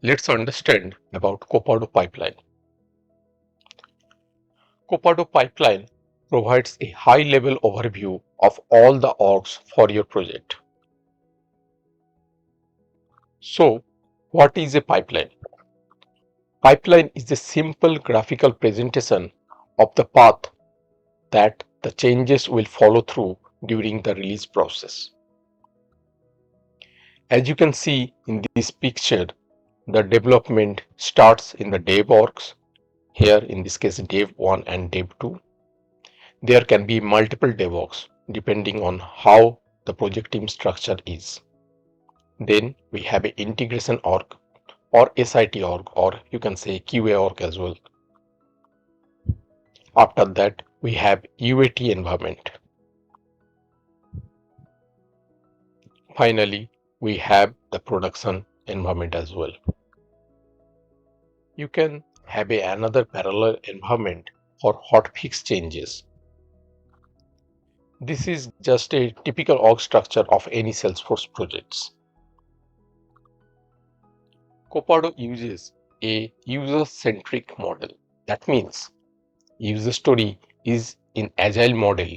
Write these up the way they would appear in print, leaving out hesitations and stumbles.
Let's understand about Copado pipeline. Copado pipeline provides a high-level overview of all the orgs for your project. So, what is a pipeline? Pipeline is a simple graphical presentation of the path that the changes will follow through during the release process. As you can see in this picture, the development starts in the dev orgs, here in this case dev 1 and dev 2. There can be multiple DevOps depending on how the project team structure is. Then we have an integration org or SIT org, or you can say QA org as well. After that, we have UAT environment. Finally, we have the production environment as well. You can have another parallel environment for hotfix changes. This is just a typical org structure of any Salesforce projects. Copado uses a user-centric model. That means user story is an agile model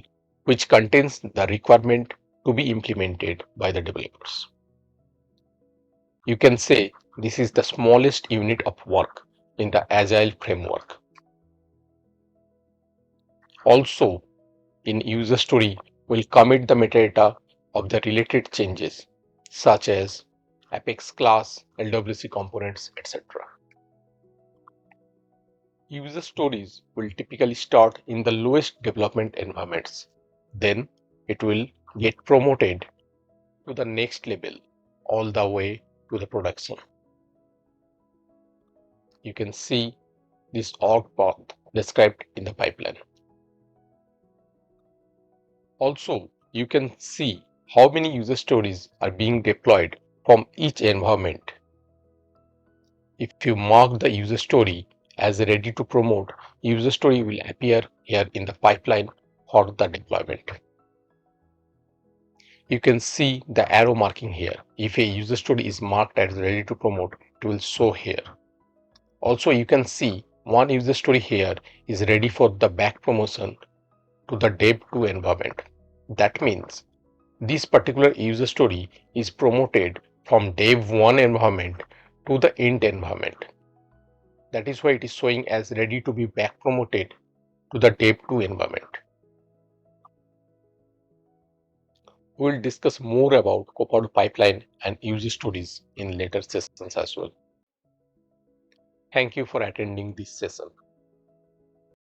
which contains the requirement to be implemented by the developers. You can say this is the smallest unit of work in the agile framework. Also, in user story, we'll commit the metadata of the related changes such as Apex class, LWC components, etc. User stories will typically start in the lowest development environments. Then it will get promoted to the next level all the way to the production. You can see this org path described in the pipeline. Also, you can see how many user stories are being deployed from each environment. If you mark the user story as ready to promote, user story will appear here in the pipeline for the deployment. You can see the arrow marking here. If a user story is marked as ready to promote, it will show here. Also, you can see one user story here is ready for the back promotion to the dev 2 environment. That means this particular user story is promoted from dev 1 environment to the int environment. That is why it is showing as ready to be back promoted to the dev 2 environment. We will discuss more about Copado pipeline and user stories in later sessions as well. Thank you for attending this session.